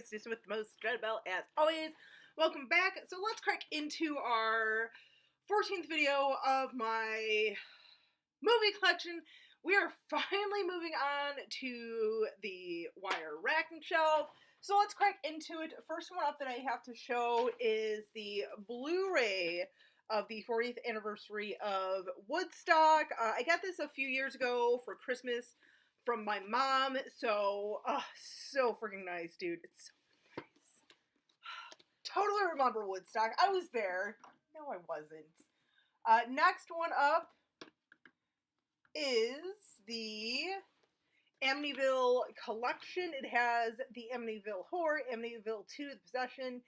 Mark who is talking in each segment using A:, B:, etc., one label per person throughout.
A: guys, just with the most dread bell as always. Welcome back. So let's crack into our 14th video of my movie collection. We are finally moving on to the wire racking shelf. So let's crack into it. First one up that I have to show is the Blu-ray of the 40th anniversary of Woodstock. I got this a few years ago for Christmas from my mom, so freaking nice, dude. It's so nice. Totally remember Woodstock. I was there. No, I wasn't. Next one up is the Amityville collection. It has the Amityville Horror, Amityville 2, The Possession,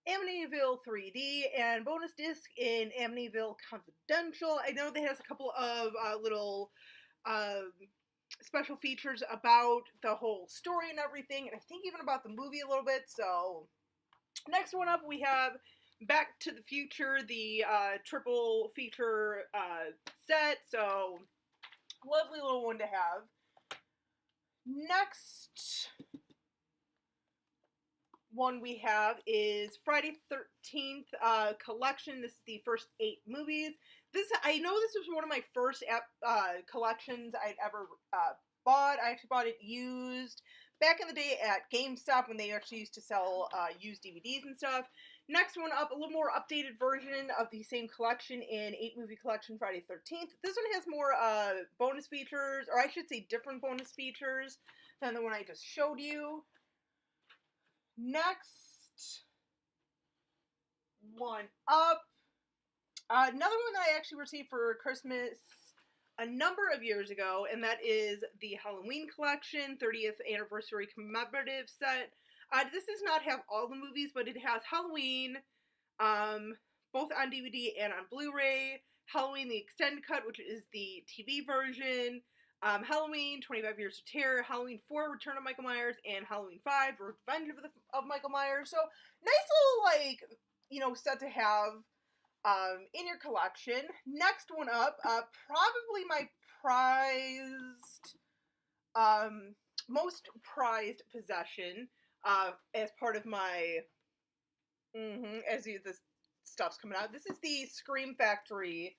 A: Amityville 3D, and bonus disc in Amityville Confidential. I know that has a couple of little special features about the whole story and everything, and I think even about the movie a little bit. So next one up, we have Back to the Future, the triple feature set. So lovely little one to have. Next one we have is Friday 13th collection. This is the first 8 movies. I know this was one of my first collections I'd ever bought. I actually bought it used back in the day at GameStop when they actually used to sell used DVDs and stuff. Next one up, a little more updated version of the same collection in 8-movie collection Friday 13th. This one has more bonus features, or I should say different bonus features than the one I just showed you. Next one up, another one that I actually received for Christmas a number of years ago, and that is the Halloween collection, 30th anniversary commemorative set. This does not have all the movies, but it has Halloween, both on DVD and on Blu-ray, Halloween the Extended Cut, which is the TV version, Halloween 25 Years of Terror, Halloween 4 Return of Michael Myers, and Halloween 5 Revenge of Michael Myers. So nice little, set to have in your collection. Next one up, probably my most prized possession as part of my, this stuff's coming out. This is the Scream Factory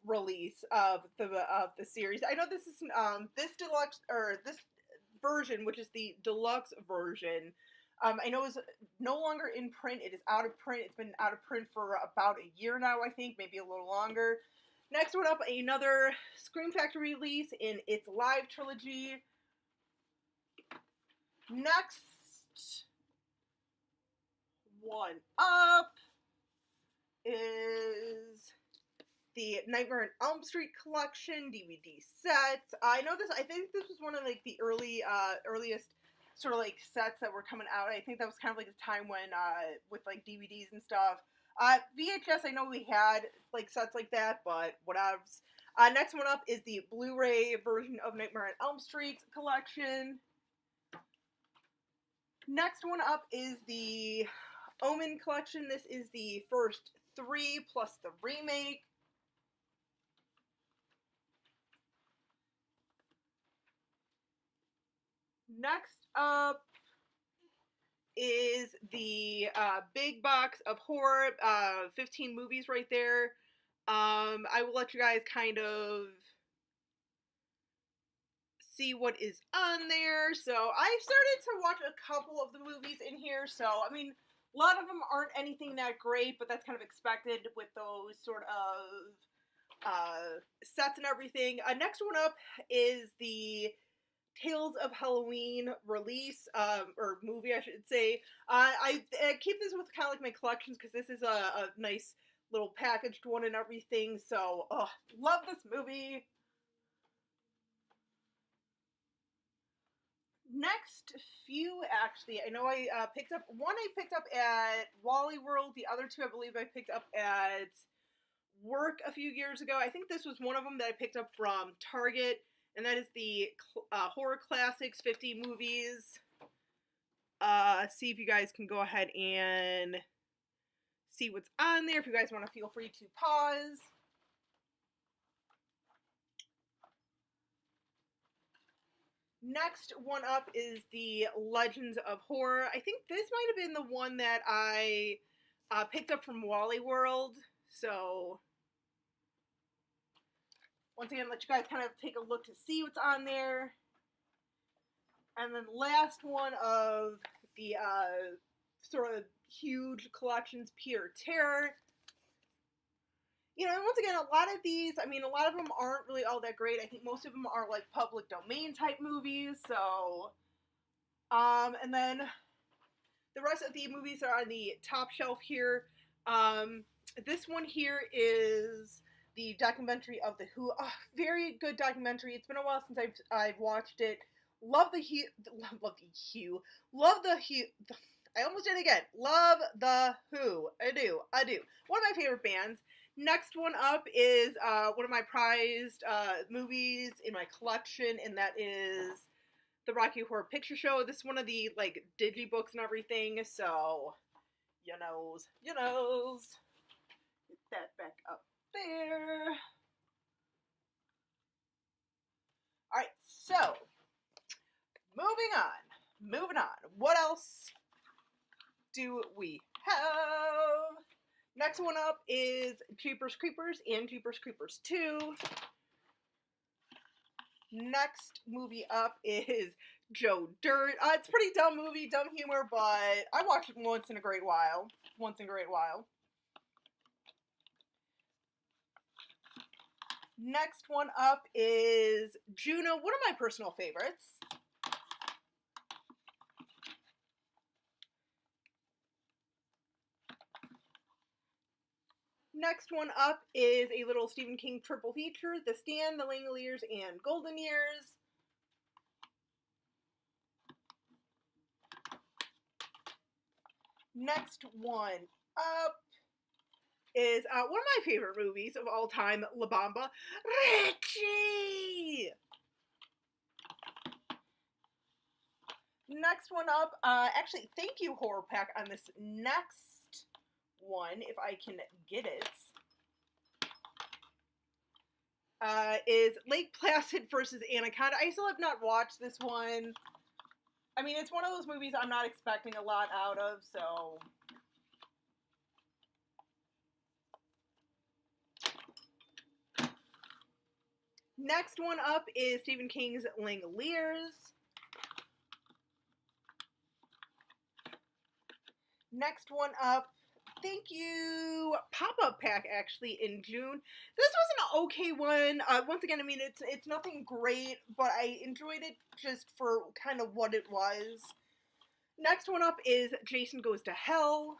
A: release of the series. I know this is this deluxe, or this version, which is the deluxe version. I know is no longer in print. It is out of print. It's been out of print for about a year now, I think, maybe a little longer. Next one up, another Scream Factory release in its live trilogy. Next one up is the Nightmare on Elm Street collection DVD set. I think this was one of the earliest sort of sets that were coming out. I think that was kind of the time when with DVDs and stuff. VHS, I know we had sets like that, but whatevs. Next one up is the Blu-ray version of Nightmare on Elm Street collection. Next one up is the Omen collection. This is the first 3 plus the remake. Next up is the big box of horror, 15 movies right there. I will let you guys kind of see what is on there. So I started to watch a couple of the movies in here. So, I mean, a lot of them aren't anything that great, but that's kind of expected with those sort of sets and everything. Next one up is the Tales of Halloween release, or movie, I should say. I keep this with kind of my collections because this is a nice little packaged one and everything. So, love this movie. Next few, actually, I know I picked up at Wally World. The other two, I believe I picked up at work a few years ago. I think this was one of them that I picked up from Target. And that is the Horror Classics 50 movies. See if you guys can go ahead and see what's on there. If you guys want to, feel free to pause. Next one up is the Legends of Horror. I think this might have been the one that I picked up from Wally World. So, once again, let you guys kind of take a look to see what's on there. And then last one of the sort of huge collections, Pure Terror. You know, and once again, a lot of these, I mean, a lot of them aren't really all that great. I think most of them are, like, public domain type movies, so, and then the rest of the movies are on the top shelf here. This one here is the documentary of The Who. Oh, very good documentary. It's been a while since I've watched it. Love the Who. I almost did it again. Love The Who. I do. One of my favorite bands. Next one up is one of my prized movies in my collection, and that is the Rocky Horror Picture Show. This is one of the, like, digibooks and everything, so, you knows. Get that back up there. Alright, so, moving on. What else do we have? Next one up is Jeepers Creepers and Jeepers Creepers 2. Next movie up is Joe Dirt. It's a pretty dumb movie, dumb humor, but I watched it once in a great while. Next one up is Juno, one of my personal favorites. Next one up is a little Stephen King triple feature, The Stand, The Langoliers, and Golden Years. Next one up is one of my favorite movies of all time, La Bamba, Richie! Next one up, actually, thank you, Horror Pack, on this next one, if I can get it, is Lake Placid versus Anaconda. I still have not watched this one. I mean, it's one of those movies I'm not expecting a lot out of, so... Next one up is Stephen King's Langoliers. Next one up, thank you, Pop-Up Pack, actually, in June. This was an okay one. Once again, I mean, it's nothing great, but I enjoyed it just for kind of what it was. Next one up is Jason Goes to Hell.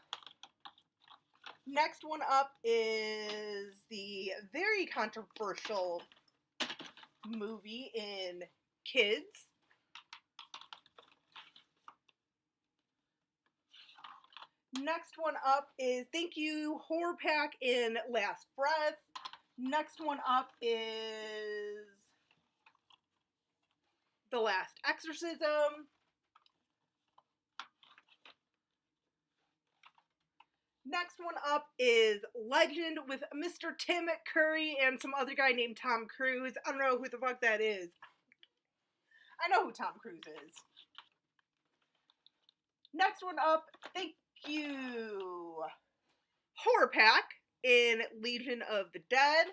A: Next one up is the very controversial movie in Kids. Next one up is thank you, Horror Pack, in Last Breath. Next one up is The Last Exorcism. Next one up is Legend with Mr. Tim Curry and some other guy named Tom Cruise. I don't know who the fuck that is. I know who Tom Cruise is. Next one up, thank you, Horror Pack, in Legion of the Dead.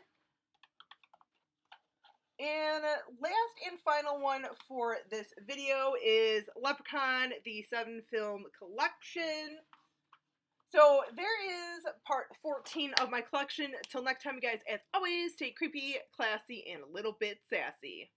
A: And last and final one for this video is Leprechaun, the 7-film collection. So there is part 14 of my collection. Till next time, you guys, as always, stay creepy, classy, and a little bit sassy.